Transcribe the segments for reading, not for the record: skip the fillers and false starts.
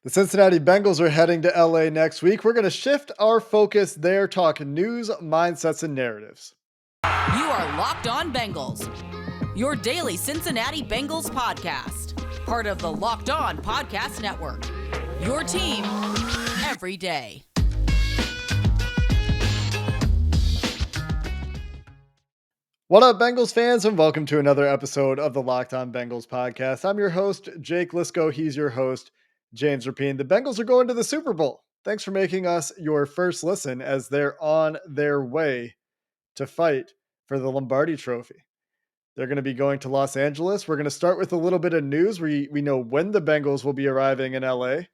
The Cincinnati Bengals are heading to LA next week. We're going to shift our focus there, talking news, mindsets, and narratives. You are Locked On Bengals, your daily Cincinnati Bengals podcast, part of the Locked On Podcast Network. Your team every day. What up, Bengals fans, and welcome to another episode of the Locked On Bengals podcast. I'm your host, Jake Liscow. He's your host, James Rapien. The Bengals are going to the Super Bowl. Thanks for making us your first listen as they're on their way to fight for the Lombardi Trophy. They're going to be going to Los Angeles. We're going to start with a little bit of news. We know when the Bengals will be arriving in LA,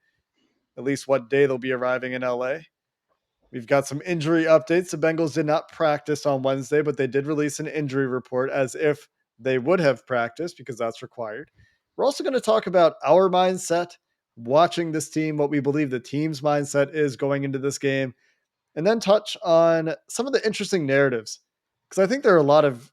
at least what day they'll be arriving in LA. We've got some injury updates. The Bengals did not practice on Wednesday, but they did release an injury report as if they would have practiced because that's required. We're also going to talk about our mindset watching this team, what we believe the team's mindset is going into this game, and then touch on some of the interesting narratives. Because I think there are a lot of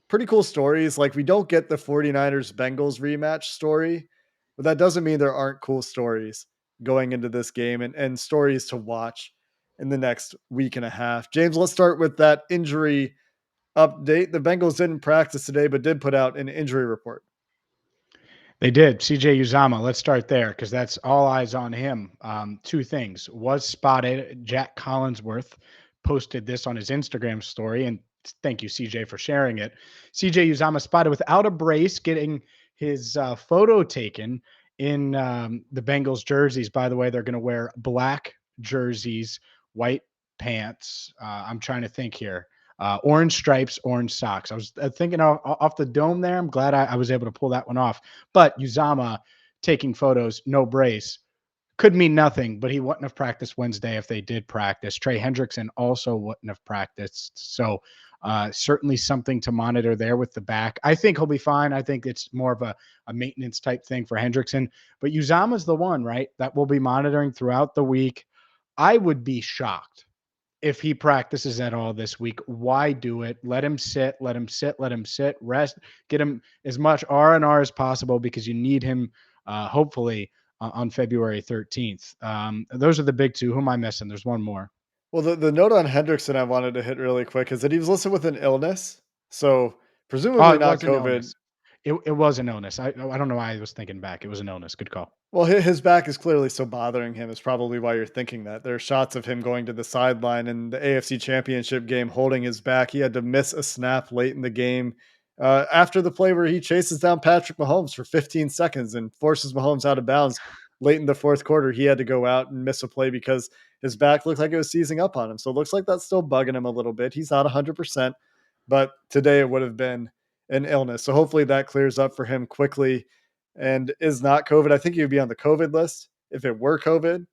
pretty cool stories. Like, we don't get the 49ers Bengals rematch story, but that doesn't mean there aren't cool stories going into this game and stories to watch in the next week and a half. James, let's start with that injury update. The Bengals didn't practice today, but did put out an injury report. They did. CJ Uzomah. Let's start there because that's all eyes on him. Two things. Was spotted. Jack Collinsworth posted this on his Instagram story, and thank you, CJ, for sharing it. CJ Uzomah spotted without a brace, getting his photo taken in the Bengals jerseys. By the way, they're going to wear black jerseys, white pants. I'm trying to think here. Orange stripes, orange socks. I was thinking off the dome there. I'm glad I was able to pull that one off. But Uzomah taking photos, no brace, could mean nothing, but he wouldn't have practiced Wednesday if they did practice. Trey Hendrickson also wouldn't have practiced. So certainly something to monitor there with the back. I think he'll be fine. I think it's more of a maintenance type thing for Hendrickson. But Uzomah's the one, right, that we'll be monitoring throughout the week. I would be shocked if he practices at all this week. Why do it? Let him sit, rest, get him as much R&R as possible because you need him hopefully on February 13th. Those are the big two. Who am I missing? There's one more. Well, the note on Hendrickson I wanted to hit really quick is that he was listed with an illness. So presumably It not was an COVID. illness. It was an illness. I don't know why I was thinking back. It was an illness. Good call. Well, his back is clearly so bothering him is probably why you're thinking that. There are shots of him going to the sideline in the AFC Championship game holding his back. He had to miss a snap late in the game after the play where he chases down Patrick Mahomes for 15 seconds and forces Mahomes out of bounds late in the fourth quarter. He had to go out and miss a play because his back looked like it was seizing up on him. So it looks like that's still bugging him a little bit. He's not 100%, but today it would have been an illness. So hopefully that clears up for him quickly and is not COVID. I think he would be on the COVID list if it were COVID.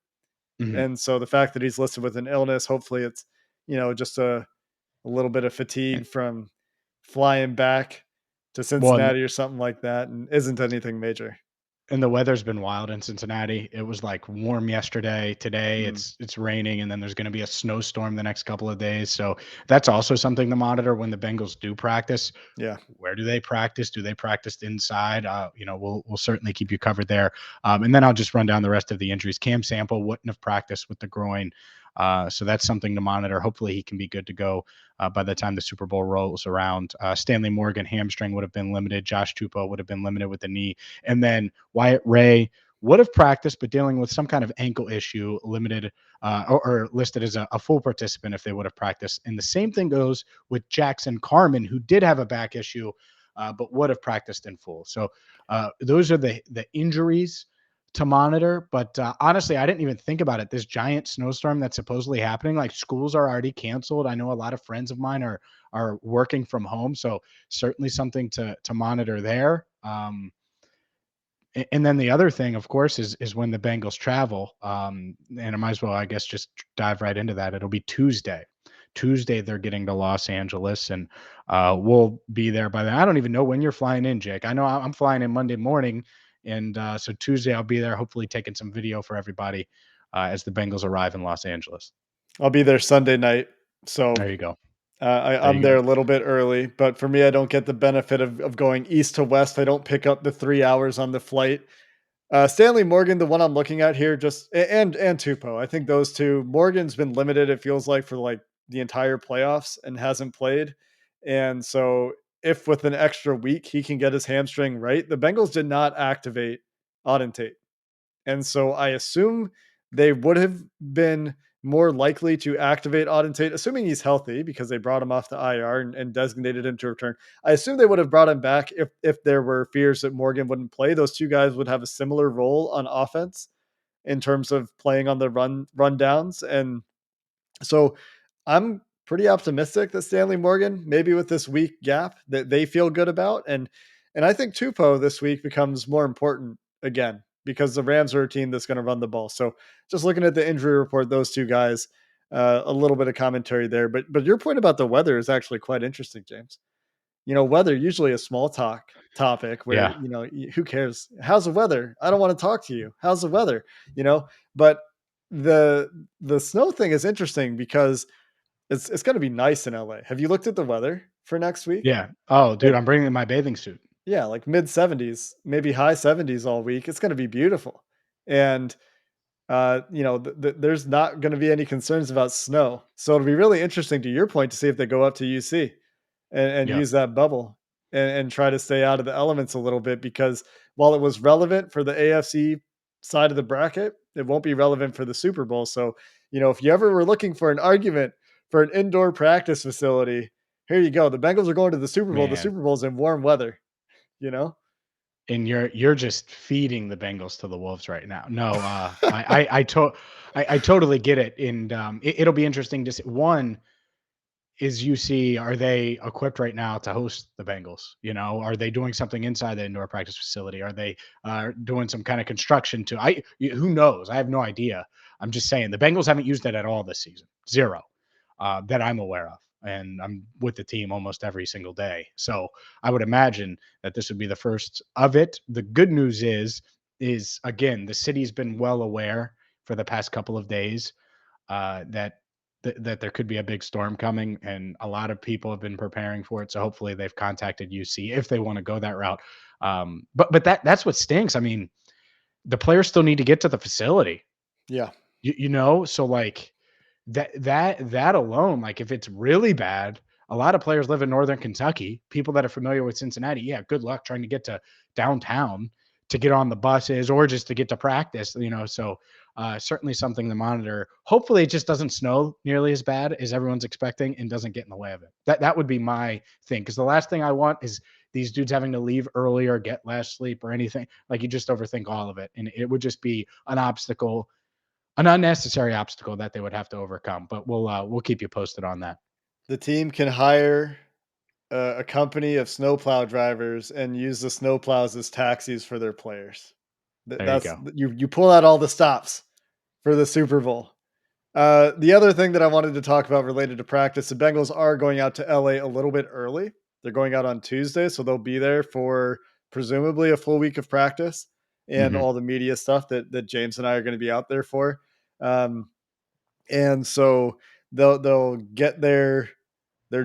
Mm-hmm. And so the fact that he's listed with an illness, hopefully it's, just a little bit of fatigue from flying back to Cincinnati or something like that, and isn't anything major. And the weather's been wild in Cincinnati. It was like warm yesterday. Today it's raining, and then there's going to be a snowstorm the next couple of days. So that's also something to monitor when the Bengals do practice. Yeah. Where do they practice? Do they practice inside? We'll certainly keep you covered there. And then I'll just run down the rest of the injuries. Cam Sample wouldn't have practiced with the groin. So that's something to monitor. Hopefully he can be good to go by the time the Super Bowl rolls around. Stanley Morgan hamstring would have been limited. Josh Tupou would have been limited with the knee. And then Wyatt Ray would have practiced, but dealing with some kind of ankle issue, limited or listed as a full participant if they would have practiced. And the same thing goes with Jackson Carman, who did have a back issue, but would have practiced in full. So those are the injuries to monitor. But honestly, I didn't even think about it. This giant snowstorm that's supposedly happening, like schools are already canceled. I know a lot of friends of mine are working from home. So certainly something to monitor there. And then the other thing, of course, is when the Bengals travel. And I might as well, I guess, just dive right into that. It'll be Tuesday. Tuesday, they're getting to Los Angeles, and we'll be there by then. I don't even know when you're flying in, Jake. I know I'm flying in Monday morning. And so Tuesday I'll be there, hopefully taking some video for everybody as the Bengals arrive in Los Angeles. I'll be there Sunday night. So there you go. I'm there a little bit early, but for me, I don't get the benefit of going east to west. I don't pick up the 3 hours on the flight Stanley Morgan, the one I'm looking at here, and Tupou. I think those two. Morgan's been limited. It feels like for like the entire playoffs and hasn't played. And so, if with an extra week he can get his hamstring right, the Bengals did not activate Auden Tate. And so I assume they would have been more likely to activate Auden Tate, assuming he's healthy, because they brought him off the IR and designated him to return. I assume they would have brought him back if there were fears that Morgan wouldn't play. Those two guys would have a similar role on offense in terms of playing on the run downs. And so I'm pretty optimistic that Stanley Morgan, maybe with this week gap, that they feel good about. And I think Tupou this week becomes more important again because the Rams are a team that's going to run the ball. So just looking at the injury report, those two guys, a little bit of commentary there. But your point about the weather is actually quite interesting, James. Weather usually a small talk topic where, Yeah. who cares? How's the weather? I don't want to talk to you. How's the weather? But the the snow thing is interesting because it's going to be nice in LA. Have you looked at the weather for next week? Yeah. Oh, dude, Like, I'm bringing my bathing suit. yeah, like mid 70s, maybe high 70s all week. It's going to be beautiful. And there's not going to be any concerns about snow. So it'll be really interesting to your point to see if they go up to UC and Yep. use that bubble and try to stay out of the elements a little bit because while it was relevant for the AFC side of the bracket, it won't be relevant for the Super Bowl. So, if you ever were looking for an argument for an indoor practice facility, here you go. The Bengals are going to the Super Bowl. The Man. Super Bowl's in warm weather, you know? And you're just feeding the Bengals to the wolves right now. No, I totally get it, and it'll be interesting to see. One is UC, are they equipped right now to host the Bengals? Are they doing something inside the indoor practice facility? Are they doing some kind of construction to? Who knows? I have no idea. I'm just saying the Bengals haven't used it at all this season. Zero that I'm aware of. And I'm with the team almost every single day. So I would imagine that this would be the first of it. The good news is again, the city's been well aware for the past couple of days that there could be a big storm coming, and a lot of people have been preparing for it. So hopefully they've contacted UC if they want to go that route. But that's what stinks. I mean, the players still need to get to the facility. Yeah. So like that alone, like if it's really bad, a lot of players live in northern Kentucky. People that are familiar with Cincinnati, yeah, good luck trying to get to downtown to get on the buses or just to get to practice. So certainly something to monitor. Hopefully, it just doesn't snow nearly as bad as everyone's expecting and doesn't get in the way of it. That would be my thing, because the last thing I want is these dudes having to leave early or get less sleep or anything. Like, you just overthink all of it, and it would just be an unnecessary obstacle that they would have to overcome. But we'll keep you posted on that. The team can hire a company of snowplow drivers and use the snowplows as taxis for their players. There you That's go. you pull out all the stops for the Super Bowl. The other thing that I wanted to talk about related to practice, the Bengals are going out to LA a little bit early. They're going out on Tuesday, so they'll be there for presumably a full week of practice and Hmm. all the media stuff that James and I are going to be out there for. Um, and so they'll get their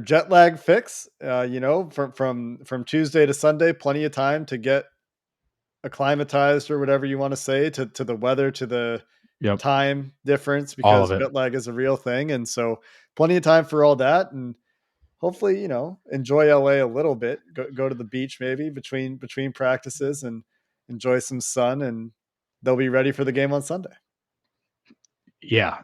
jet lag fix. From Tuesday to Sunday, plenty of time to get acclimatized or whatever you want to say to the weather, to the Yep. time difference, All of because it. jet lag is a real thing. And so plenty of time for all that. And hopefully, enjoy LA a little bit, go to the beach, maybe between practices and enjoy some sun, and they'll be ready for the game on Sunday. Yeah.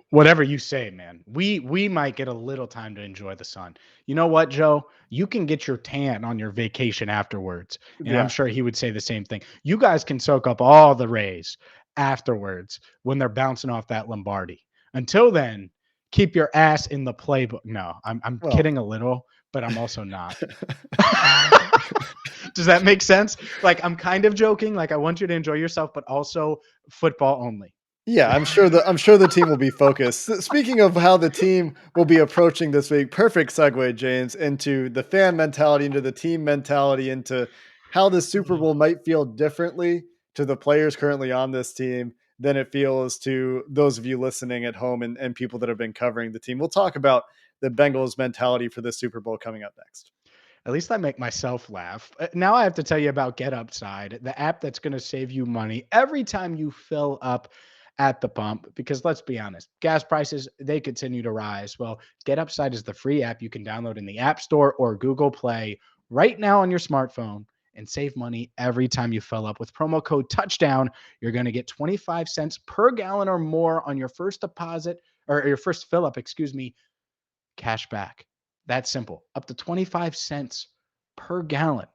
Whatever you say, man. We might get a little time to enjoy the sun. You know what, Joe? You can get your tan on your vacation afterwards. And I'm Yeah. sure he would say the same thing. You guys can soak up all the rays afterwards when they're bouncing off that Lombardi. Until then, keep your ass in the playbook. No, I'm Well, kidding a little, but I'm also not. Does that make sense? Like, I'm kind of joking. Like, I want you to enjoy yourself, but also football only. yeah, I'm sure the team will be focused. Speaking of how the team will be approaching this week, perfect segue, James, into the fan mentality, into the team mentality, into how the Super Bowl might feel differently to the players currently on this team than it feels to those of you listening at home and people that have been covering the team. We'll talk about the Bengals mentality for the Super Bowl coming up next. At least I make myself laugh. Now I have to tell you about GetUpside, the app that's going to save you money every time you fill up at the pump. Because let's be honest, gas prices, they continue to rise. Well, GetUpside is the free app you can download in the App Store or Google Play right now on your smartphone and save money every time you fill up. With promo code Touchdown, you're going to get 25 cents per gallon or more on your first deposit or your first fill up, cash back. That's simple. Up to 25 cents per gallon.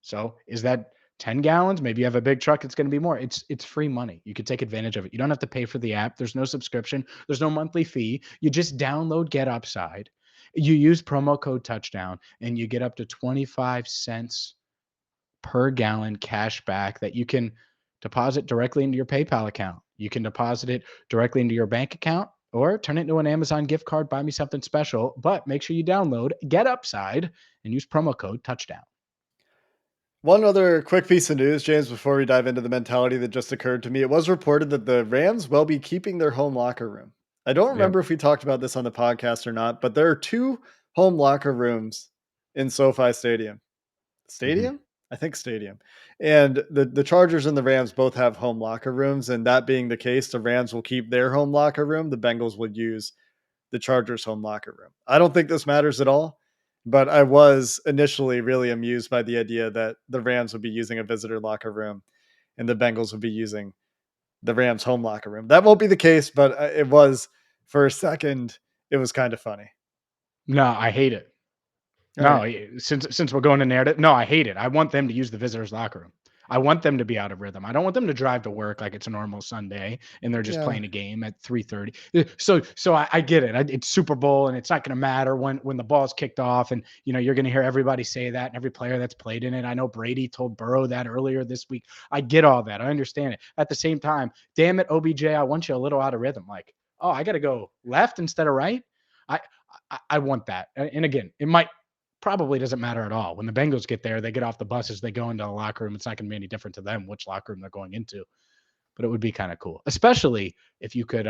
So is that 10 gallons? Maybe you have a big truck, it's going to be more. It's free money. You could take advantage of it. You don't have to pay for the app. There's no subscription. There's no monthly fee. You just download GetUpside. You use promo code Touchdown and you get up to 25 cents per gallon cash back that you can deposit directly into your PayPal account. You can deposit it directly into your bank account or turn it into an Amazon gift card, buy me something special. But make sure you download GetUpside and use promo code Touchdown. One other quick piece of news, James, before we dive into the mentality that just occurred to me. It was reported that the Rams will be keeping their home locker room. I don't Yep. remember if we talked about this on the podcast or not, but there are 2 home locker rooms in SoFi Stadium. Stadium? I think stadium. And the Chargers and the Rams both have home locker rooms. And that being the case, the Rams will keep their home locker room. The Bengals would use the Chargers home locker room. I don't think this matters at all, but I was initially really amused by the idea that the Rams would be using a visitor locker room and the Bengals would be using the Rams home locker room. That won't be the case, but it was for a second. It was kind of funny. No, I hate it. All No, right. since we're going to narrative, no, I hate it. I want them to use the visitors' locker room. I want them to be out of rhythm. I don't want them to drive to work like it's a normal Sunday and they're just Yeah. playing a game at 3:30. So I get it. It's Super Bowl and it's not going to matter when the ball's kicked off. And you're going to hear everybody say that and every player that's played in it. I know Brady told Burrow that earlier this week. I get all that. I understand it. At the same time, damn it, OBJ, I want you a little out of rhythm. Like, oh, I got to go left instead of right. I want that. And again, it might probably doesn't matter at all. When the Bengals get there, they get off the buses, they go into the locker room. It's not going to be any different to them which locker room they're going into. But it would be kind of cool, especially if you could,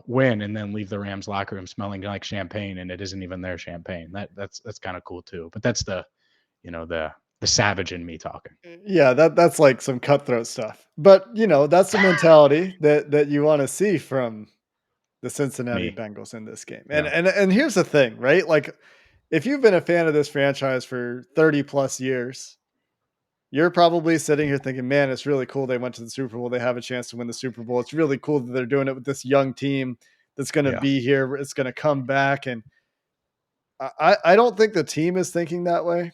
win and then leave the Rams locker room smelling like champagne and it isn't even their champagne. That's kind of cool too. But that's the savage in me talking. Yeah, that's like some cutthroat stuff. But, that's the mentality that you want to see from the Cincinnati Me, Bengals in this game. And yeah. and here's the thing, right? Like if you've been a fan of this franchise for 30 plus years, you're probably sitting here thinking, man, it's really cool they went to the Super Bowl. They have a chance to win the Super Bowl. It's really cool that they're doing it with this young team that's going to Yeah. be here. It's going to come back. And I don't think the team is thinking that way.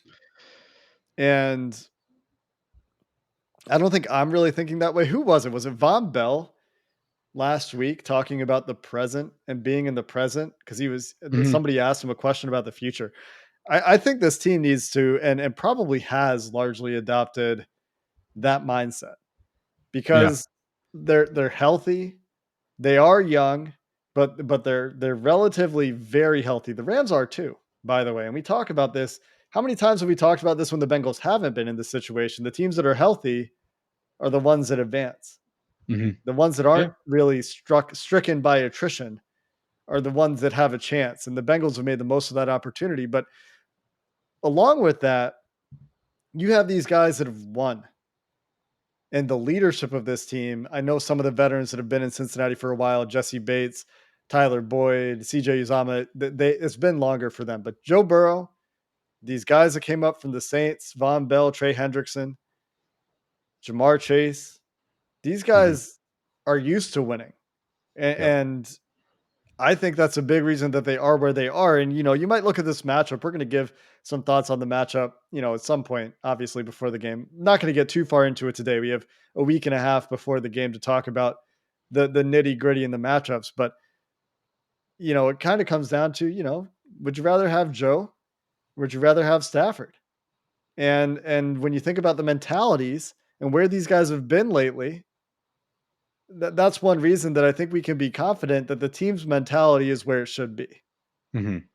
And I don't think I'm really thinking that way. Who was it? Was it Von Bell last week talking about the present and being in the present? Because Mhm. somebody asked him a question about the future. I think this team needs to and probably has largely adopted that mindset Yeah. because they're healthy, they are young, but they're relatively very healthy. The Rams are too, by the way. And we talk about this. How many times have we talked about this when the Bengals haven't been in this situation? The teams that are healthy are the ones that advance. Mhm. The ones that Yeah. aren't really stricken by attrition are the ones that have a chance. And the Bengals have made the most of that opportunity. But along with that, you have these guys that have won. And the leadership of this team, I know some of the veterans that have been in Cincinnati for a while, Jesse Bates, Tyler Boyd, CJ Uzomah, it's been longer for them. But Joe Burrow, these guys that came up from the Saints, Von Bell, Trey Hendrickson, Ja'Marr Chase, these Mhm. guys are used to winning. Yep. And I think that's a big reason that they are where they are. And, you might look at this matchup. We're going to give some thoughts on the matchup, at some point, obviously, before the game. Not going to get too far into it today. We have a week and a half before the game to talk about the nitty gritty and the matchups. But, it kind of comes down to, would you rather have Joe? Would you rather have Stafford? And when you think about the mentalities and where these guys have been lately, that's one reason that I think we can be confident that the team's mentality is where it should be. Mhm.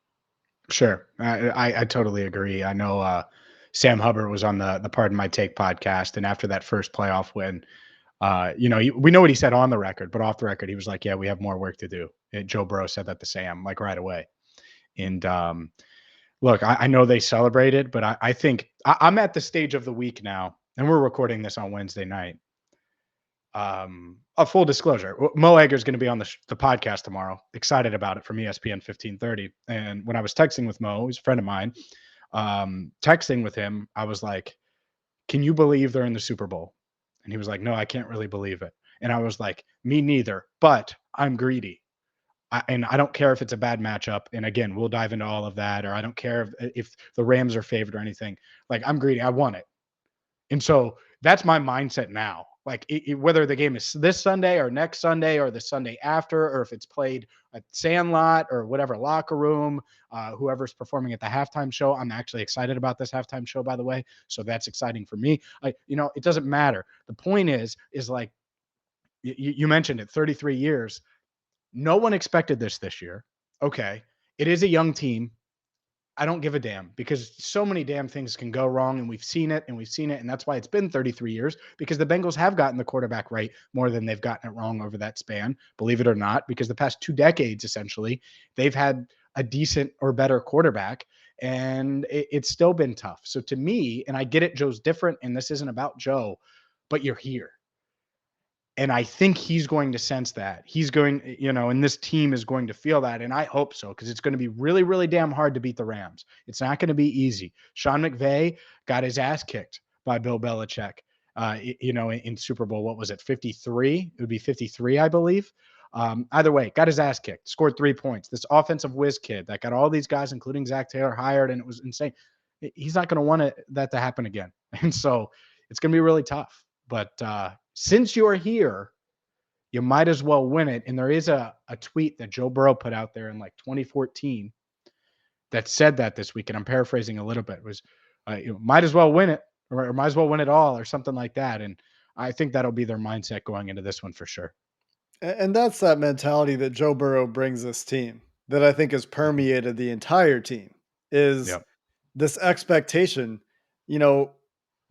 Sure. I totally agree. I know Sam Hubbard was on the Pardon My Take podcast, and after that first playoff win, we know what he said on the record, but off the record, he was like, "Yeah, we have more work to do." And Joe Burrow said that to Sam like right away, and Look, I know they celebrated, but I think I'm at the stage of the week now, and we're recording this on Wednesday night. A full disclosure, Mo Egger's going to be on the podcast tomorrow. Excited about it from ESPN 1530. And when I was texting with Mo, he's a friend of mine, texting with him, I was like, can you believe they're in the Super Bowl? And he was like, no, I can't really believe it. And I was like, me neither, but I'm greedy. And I don't care if it's a bad matchup. And again, we'll dive into all of that. Or I don't care if the Rams are favored or anything. Like, I'm greedy. I want it. And so that's my mindset now. Like, whether the game is this Sunday or next Sunday or the Sunday after, or if it's played at Sandlot or whatever locker room, whoever's performing at the halftime show. I'm actually excited about this halftime show, by the way. So that's exciting for me. It doesn't matter. The point is like, you mentioned it, 33 years. No one expected this year. Okay. It is a young team. I don't give a damn because so many damn things can go wrong, and we've seen it. And that's why it's been 33 years, because the Bengals have gotten the quarterback right more than they've gotten it wrong over that span, believe it or not, because the past 2 decades, essentially, they've had a decent or better quarterback, and it's still been tough. So to me, and I get it, Joe's different, and this isn't about Joe, but you're here. And I think he's going to sense that. He's going, and this team is going to feel that. And I hope so, because it's going to be really, really damn hard to beat the Rams. It's not going to be easy. Sean McVay got his ass kicked by Bill Belichick, in Super Bowl. What was it, 53? It would be 53, I believe. Either way, got his ass kicked, scored 3 points. This offensive whiz kid that got all these guys, including Zac Taylor, hired, and it was insane. He's not going to want that to happen again. And so it's going to be really tough. But since you're here, you might as well win it. And there is a tweet that Joe Burrow put out there in like 2014 that said that this week, and I'm paraphrasing a little bit, was might as well win it, or might as well win it all, or something like that. And I think that'll be their mindset going into this one for sure. And that's that mentality that Joe Burrow brings this team that I think has permeated the entire team, is Yep. this expectation.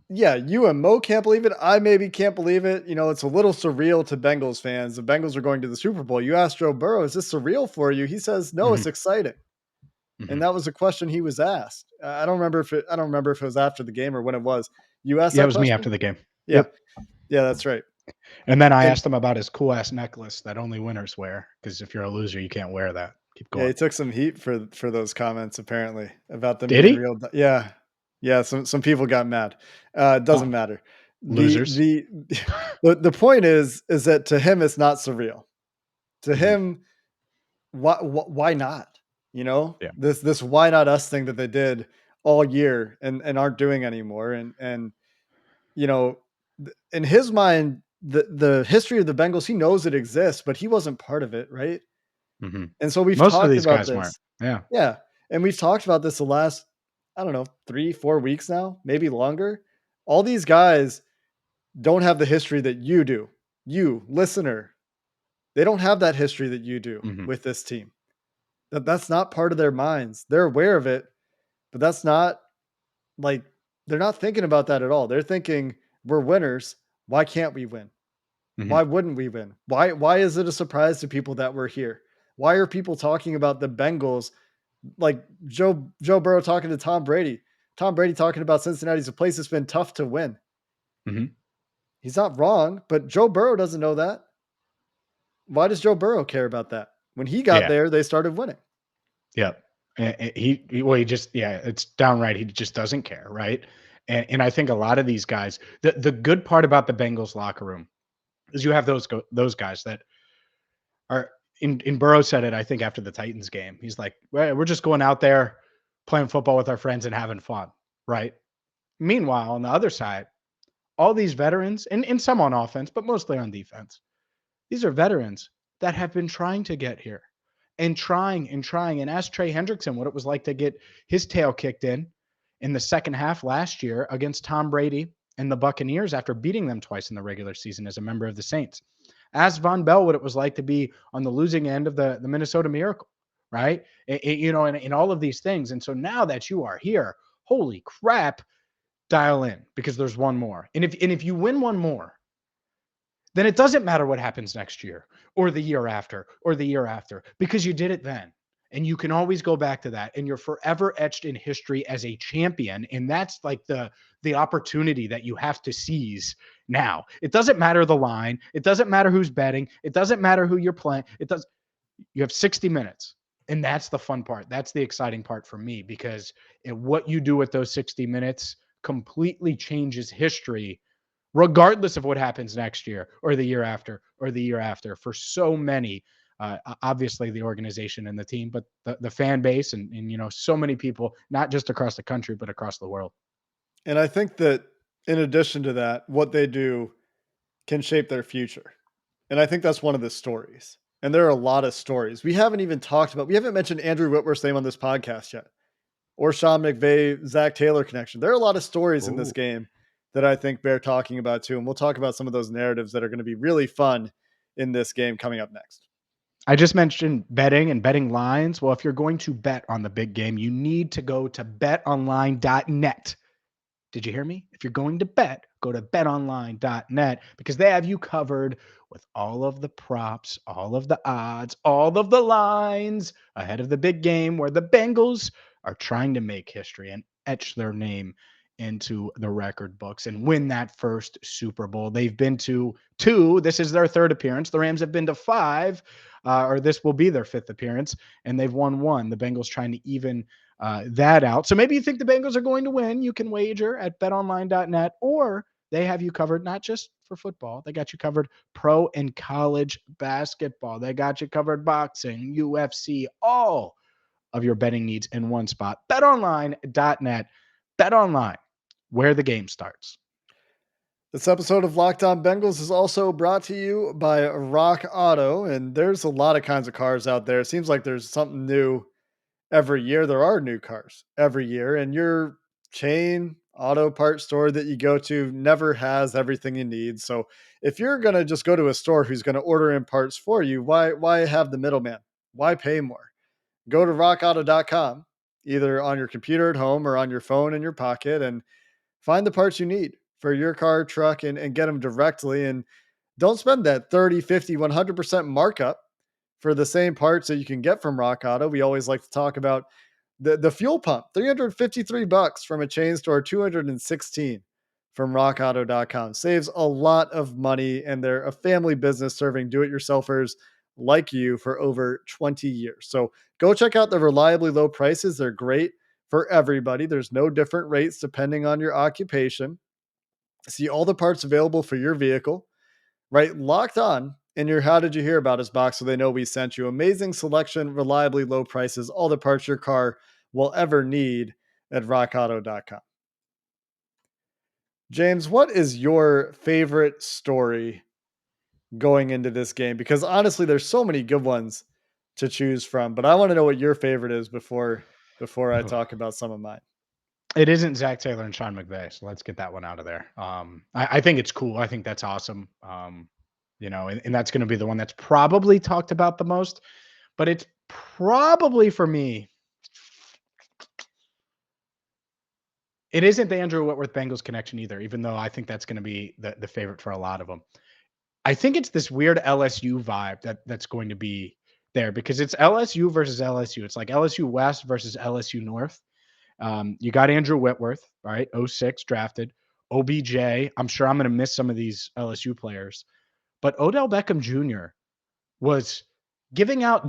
Yeah, you and Mo can't believe it. I maybe can't believe it. It's a little surreal to Bengals fans. The Bengals are going to the Super Bowl. You ask Joe Burrow, is this surreal for you? He says, no, it's exciting. And that was a question he was asked. I don't remember if it was after the game or when it was. You asked Yeah, that it was question? me after the game. Yeah. Yep. Yeah, that's right. And then I asked him about his cool ass necklace that only winners wear, because if you're a loser, you can't wear that. Keep going. Yeah, he took some heat for those comments, apparently, about them Did being he? real. Yeah. Yeah, some people got mad. It doesn't matter. Losers. The point is that to him it's not surreal. To him, why not? Yeah. This why not us thing that they did all year and aren't doing anymore. And in his mind, the history of the Bengals, he knows it exists, but he wasn't part of it, right? Mm-hmm. And so we've Most of talked these about guys this. weren't. Yeah. Yeah. And we've talked about this the last, I don't know, 3-4 weeks now, maybe longer. All these guys don't have the history that you do. You, listener, they don't have that history that you do with this team. That's not part of their minds. They're aware of it, but that's not like, they're not thinking about that at all. They're thinking, we're winners. Why can't we win? Why wouldn't we win? Why is it a surprise to people that we're here? Why are people talking about the Bengals like Joe Burrow talking to Tom Brady? Tom Brady talking about Cincinnati's a place that's been tough to win. He's not wrong, but Joe Burrow doesn't know that. Why does Joe Burrow care about that? When he got there, they started winning. Yep. It's downright. He just doesn't care. Right. And I think a lot of these guys, the good part about the Bengals locker room is you have those guys that are in Burrow said it, I think, after the Titans game. He's like, well, we're just going out there playing football with our friends and having fun. Right. Meanwhile, on the other side, all these veterans, and some on offense, but mostly on defense, these are veterans that have been trying to get here and trying. And ask Trey Hendrickson what it was like to get his tail kicked in the second half last year against Tom Brady and the Buccaneers after beating them twice in the regular season as a member of the Saints. Ask Von Bell what it was like to be on the losing end of the Minnesota Miracle, right? And all of these things. And so now that you are here, holy crap, dial in, because there's one more. And if you win one more, then it doesn't matter what happens next year or the year after, because you did it then. And you can always go back to that. And you're forever etched in history as a champion. And that's like the opportunity that you have to seize now. It doesn't matter the line. It doesn't matter who's betting. It doesn't matter who you're playing. You have 60 minutes. And that's the fun part. That's the exciting part for me, because what you do with those 60 minutes completely changes history, regardless of what happens next year or the year after or the year after, for so many. Obviously the organization and the team, but the fan base and so many people, not just across the country, but across the world. And I think that in addition to that, what they do can shape their future. And I think that's one of the stories. And there are a lot of stories. We haven't even talked about, we haven't mentioned Andrew Whitworth's name on this podcast yet, or Sean McVay, Zac Taylor connection. There are a lot of stories in this Ooh. game that I think bear talking about too. And we'll talk about some of those narratives that are going to be really fun in this game coming up next. I just mentioned betting and betting lines. Well, if you're going to bet on the big game, you need to go to betonline.net. Did you hear me? If you're going to bet, go to betonline.net, because they have you covered with all of the props, all of the odds, all of the lines ahead of the big game where the Bengals are trying to make history and etch their name into the record books and win that first Super Bowl. They've been to two. This is their third appearance. The Rams have been to five, or this will be their fifth appearance, and they've won one. The Bengals trying to even that out. So maybe you think the Bengals are going to win. You can wager at betonline.net, or they have you covered not just for football. They got you covered pro and college basketball. They got you covered boxing, UFC, all of your betting needs in one spot. betonline.net. BetOnline, where the game starts. This episode of Locked On Bengals is also brought to you by Rock Auto. And there's a lot of kinds of cars out there. It seems like there's something new every year. There are new cars every year, and your chain auto parts store that you go to never has everything you need. So if you're going to just go to a store who's going to order in parts for you, why have the middleman? Why pay more? Go to rockauto.com, either on your computer at home or on your phone in your pocket, and find the parts you need for your car, truck, and get them directly. And don't spend that 30, 50, 100% markup for the same parts that you can get from Rock Auto. We always like to talk about the fuel pump, $353 from a chain store, 216 from rockauto.com. Saves a lot of money, and they're a family business serving do-it-yourselfers like you for over 20 years. So go check out the reliably low prices. They're great for everybody. There's no different rates depending on your occupation. See all the parts available for your vehicle, right? Locked On in your How Did You Hear About Us box so they know we sent you. Amazing selection, reliably low prices, all the parts your car will ever need at rockauto.com. James, what is your favorite story going into this game? Because honestly, there's so many good ones to choose from, but I want to know what your favorite is before I talk about some of mine. It isn't Zac Taylor and Sean McVay, so let's get that one out of there. I think it's cool. I think that's awesome. And that's going to be the one that's probably talked about the most, but it's probably for me. It isn't the Andrew Whitworth Bengals connection either, even though I think that's going to be the favorite for a lot of them. I think it's this weird LSU vibe that's going to be there, because it's LSU versus LSU. It's like LSU West versus LSU North. You got Andrew Whitworth, right? 06 drafted. OBJ. I'm sure I'm going to miss some of these LSU players, but Odell Beckham Jr. was giving out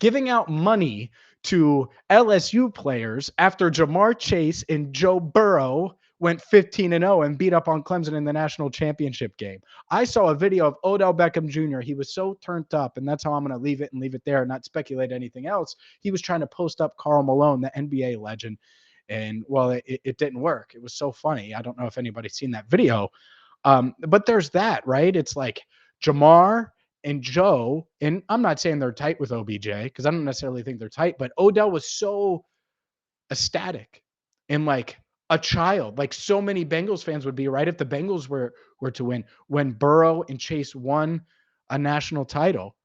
giving out money to LSU players after Ja'Marr Chase and Joe Burrow went 15-0 and beat up on Clemson in the national championship game. I saw a video of Odell Beckham Jr. He was so turned up, and that's how I'm going to leave it there and not speculate anything else. He was trying to post up Karl Malone, the NBA legend, and well, it didn't work. It was so funny. I don't know if anybody's seen that video, but there's that, right? It's like Ja'Marr and Joe, and I'm not saying they're tight with OBJ because I don't necessarily think they're tight, but Odell was so ecstatic and like a child, like so many Bengals fans would be, right? If the Bengals were to win, when Burrow and Chase won a national title.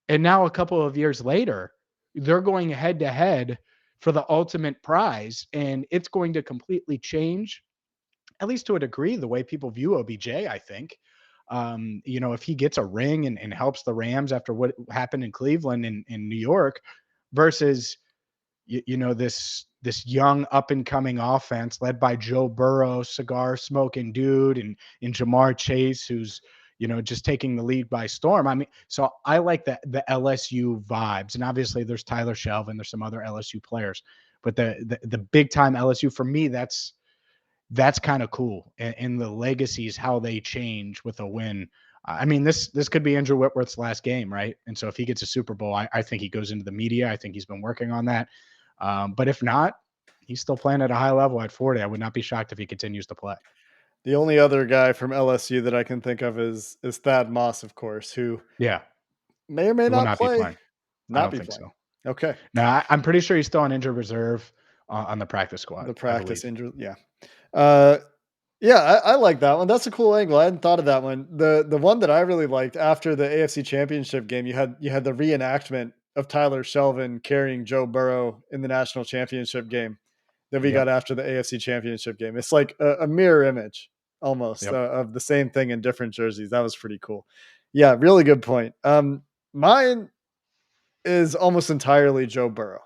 And now a couple of years later, they're going head to head for the ultimate prize. And it's going to completely change, at least to a degree, the way people view OBJ, I think. If he gets a ring and helps the Rams after what happened in Cleveland and in New York versus, this young up and coming offense led by Joe Burrow, cigar smoking dude, and Ja'Marr Chase, who's just taking the league by storm. I mean, so I like the LSU vibes, and obviously there's Tyler Shelvin, there's some other LSU players, but the big time LSU for me, that's kind of cool, and the legacies how they change with a win. I mean, this could be Andrew Whitworth's last game, right? And so if he gets a Super Bowl, I think he goes into the media. I think he's been working on that. But if not, he's still playing at a high level at 40. I would not be shocked if he continues to play. The only other guy from LSU that I can think of is Thad Moss, of course, who Yeah, may or may he will not not be play. playing. I Not don't be think playing. so. Okay. No, I'm pretty sure he's still on injured reserve on the practice squad, The I practice believe. injury. Yeah. Uh, yeah, I like that one. That's a cool angle. I hadn't thought of that one. The one that I really liked after the AFC Championship game, you had the reenactment of Tyler Shelvin carrying Joe Burrow in the national championship game that we got Yep. after the AFC Championship game. It's like a mirror image almost Yep. of the same thing in different jerseys. That was pretty cool. Yeah, really good point. Mine is almost entirely Joe Burrow.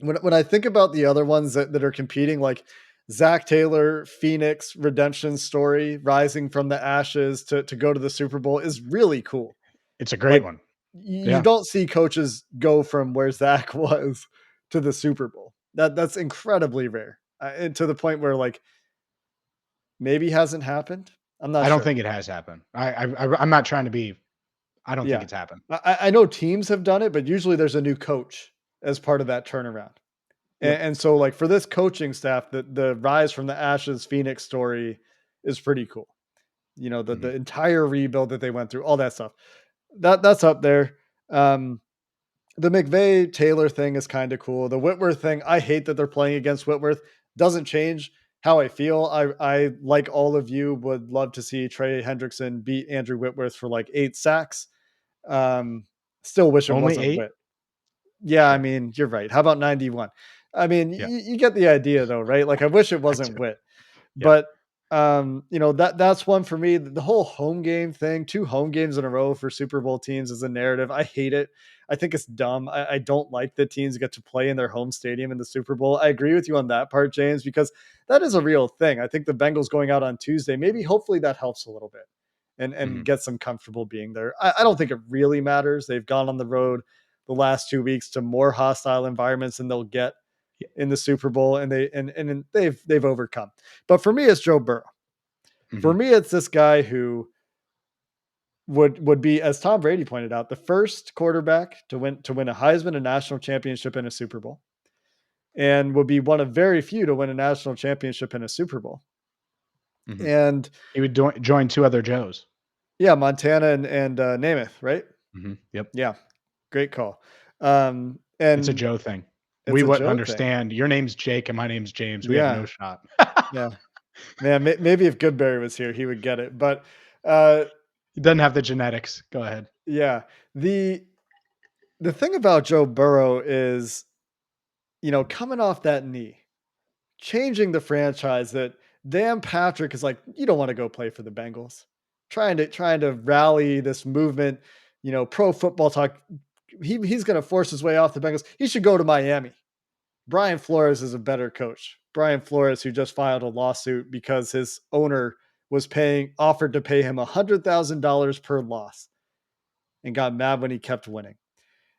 When I think about the other ones that are competing, like Zac Taylor, Phoenix redemption story, rising from the ashes to go to the Super Bowl is really cool. It's a great Like one. you Yeah. don't see coaches go from where Zach was to the Super Bowl. That's incredibly rare, and to the point where like maybe hasn't happened. I'm not I don't sure. think it has happened. I'm not trying to be. I don't think Yeah, it's happened. I know teams have done it, but usually there's a new coach as part of that turnaround. Yep. And so, like for this coaching staff, the rise from the ashes Phoenix story is pretty cool. The Mhm. entire rebuild that they went through, all that stuff. That's up there. Um, the McVay Taylor thing is kind of cool. The Whitworth thing, I hate that they're playing against Whitworth. Doesn't change how I feel. I like all of you would love to see Trey Hendrickson beat Andrew Whitworth for like 8 sacks. Um, Still wish it Only wasn't 8? Whit. Yeah, I Yeah. mean, you're right. How about 91? I mean, Yeah. you get the idea though, right? Like I wish it I do. wasn't Wit. Yeah. But that's one for me. The whole home game thing, 2 home games in a row for Super Bowl teams is a narrative. I hate it. I think it's dumb. I don't like that teams get to play in their home stadium in the Super Bowl. I agree with you on that part, James, because that is a real thing. I think the Bengals going out on Tuesday, maybe hopefully that helps a little bit and Mhm. get some comfortable being there. I don't think it really matters. They've gone on the road the last 2 weeks to more hostile environments than they'll get Yeah. in the Super Bowl, and they've overcome. But for me, it's Joe Burrow. For Mhm. me, it's this guy who would be, as Tom Brady pointed out, the first quarterback to win a Heisman, a national championship, and a Super Bowl, and would be one of very few to win a national championship and a Super Bowl. Mhm. And He would join 2 other Joes. yeah, Montana and Namath, right? Mhm. Yep. Yeah, great call. It's a And Joe thing. it's We a wouldn't Joe thing. understand. Your name's Jake and my name's James. We have no Yeah, shot. yeah, man. Maybe if Goodberry was here, he would get it. But uh, He doesn't have the genetics. Go ahead. yeah, the thing about Joe Burrow is, coming off that knee, changing the franchise that Dan Patrick is like, you don't want to go play for the Bengals. Trying to rally this movement, pro football talk. He's going to force his way off the Bengals. He should go to Miami. Brian Flores is a better coach. Brian Flores, who just filed a lawsuit because his owner was offered to pay him $100,000 per loss and got mad when he kept winning.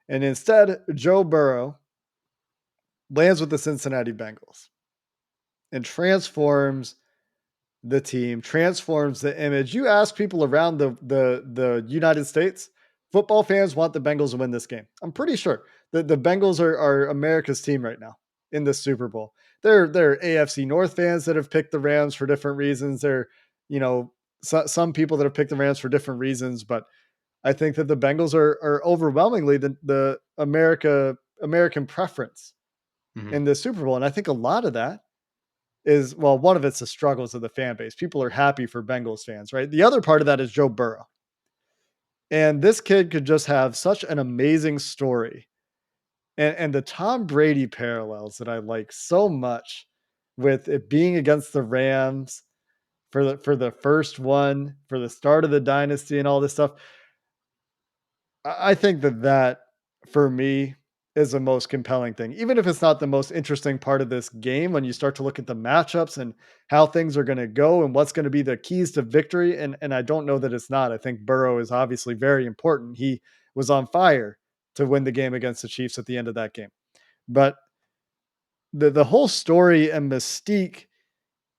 And instead, Joe Burrow lands with the Cincinnati Bengals and transforms the team, transforms the image. You ask people around the United States, football fans want the Bengals to win this game. I'm pretty sure that the Bengals are America's team right now in the Super Bowl. They're AFC North fans that have picked the Rams for different reasons. They're, some people that have picked the Rams for different reasons, but I think that the Bengals are overwhelmingly the American preference Mhm. in the Super Bowl. And I think a lot of that is, well, one of it's the struggles of the fan base. People are happy for Bengals fans, right? The other part of that is Joe Burrow. And this kid could just have such an amazing story. And the Tom Brady parallels that I like so much with it being against the Rams, for the first one, for the start of the dynasty and all this stuff. I think that for me is the most compelling thing. Even if it's not the most interesting part of this game, when you start to look at the matchups and how things are going to go and what's going to be the keys to victory. And I don't know that it's not. I think Burrow is obviously very important. He was on fire to win the game against the Chiefs at the end of that game. But the whole story and mystique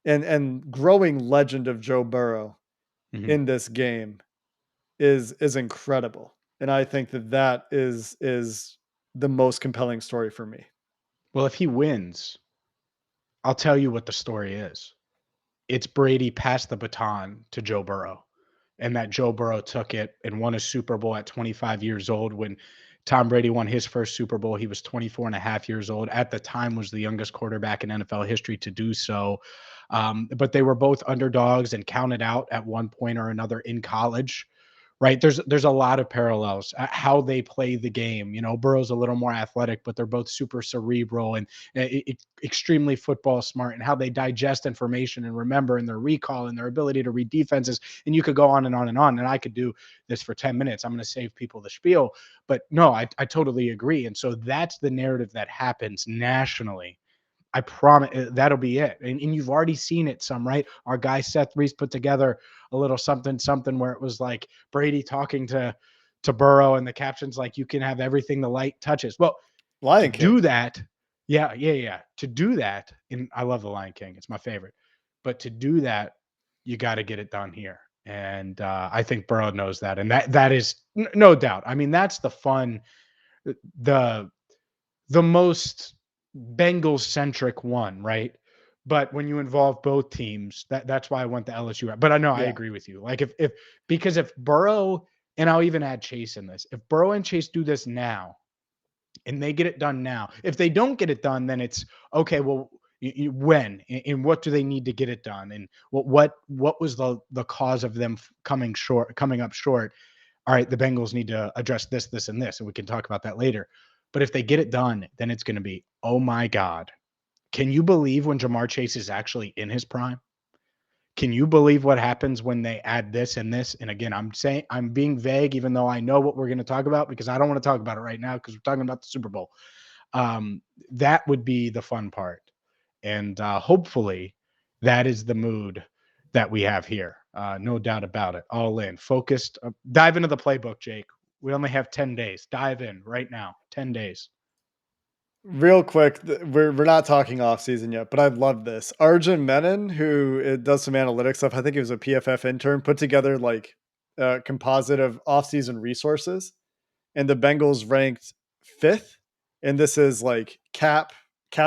and growing legend of Joe Burrow Mhm. in this game is incredible. And I think that is the most compelling story for me. Well, if he wins, I'll tell you what the story is. It's Brady passed the baton to Joe Burrow, and that Joe Burrow took it and won a Super Bowl at 25 years old. When Tom Brady won his first Super Bowl, he was 24 and a half years old. At the time, was the youngest quarterback in NFL history to do so. But they were both underdogs and counted out at one point or another in college. Right. There's a lot of parallels how they play the game. Burrow's a little more athletic, but they're both super cerebral and extremely football smart, and how they digest information and remember, and their recall and their ability to read defenses. And you could go on and on and on. And I could do this for 10 minutes. I'm going to save people the spiel. But no, I totally agree. And so that's the narrative that happens nationally. I promise that'll be it. And you've already seen it some, right? Our guy Seth Reese put together a little something where it was like Brady talking to Burrow, and the captions like, "You can have everything the light touches." Well, to Lion King. do that, yeah. To do that, and I love the Lion King; it's my favorite. But to do that, you got to get it done here, and I think Burrow knows that, and that is no doubt. I mean, that's the fun, the most Bengals centric one, right? But when you involve both teams, that's why I went the LSU route. But I know I Yeah. agree with you. Like if because if Burrow, and I'll even add Chase in this, if Burrow and Chase do this now and they get it done now, if they don't get it done, then it's okay. Well, when and what do they need to get it done, and what was the cause of them coming up short? All right, the Bengals need to address this, and this, and we can talk about that later. But if they get it done, then it's going to be, oh my God. Can you believe when Ja'Marr Chase is actually in his prime? Can you believe what happens when they add this and this? And again, I'm being vague, even though I know what we're going to talk about, because I don't want to talk about it right now because we're talking about the Super Bowl. That would be the fun part. And hopefully that is the mood that we have here. No doubt about it. All in, focused. Dive into the playbook, Jake. We only have 10 days. Dive in right now. 10 days. Real quick, we're not talking off season yet, but I love this. Arjun Menon, who does some analytics stuff, I think he was a PFF intern, put together like a composite of off season resources, and the Bengals ranked fifth. And this is like cap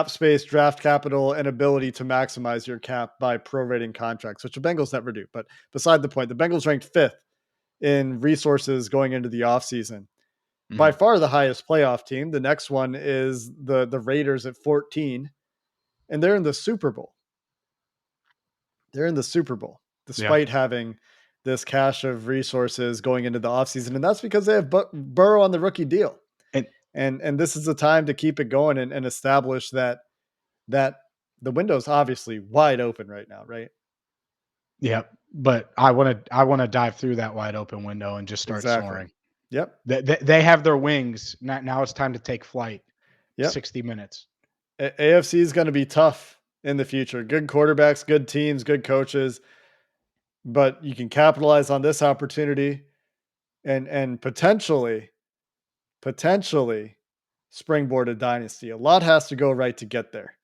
space, draft capital, and ability to maximize your cap by prorating contracts, which the Bengals never do. But beside the point, the Bengals ranked fifth in resources going into the offseason. By Mhm. far the highest playoff team. The next one is the Raiders at 14, and they're in the Super Bowl. They're in the Super Bowl, Yeah. despite having this cache of resources going into the offseason. And that's because they have Burrow on the rookie deal. And And this is the time to keep it going and establish that the window's obviously wide open right now, right? yeah, but I want to dive through that wide open window and just start Exactly. soaring. Yep. They have their wings. Now it's time to take flight. Yep. 60 minutes. AFC is going to be tough in the future. Good quarterbacks, good teams, good coaches, but you can capitalize on this opportunity and potentially springboard a dynasty. A lot has to go right to get there,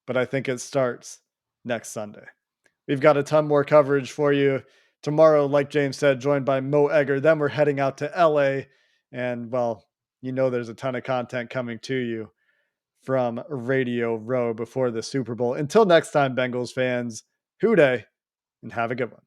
but I think it starts next Sunday. We've got a ton more coverage for you tomorrow, like James said, joined by Mo Egger. Then we're heading out to LA, and well, there's a ton of content coming to you from Radio Row before the Super Bowl. Until next time, Bengals fans, hoo day and have a good one.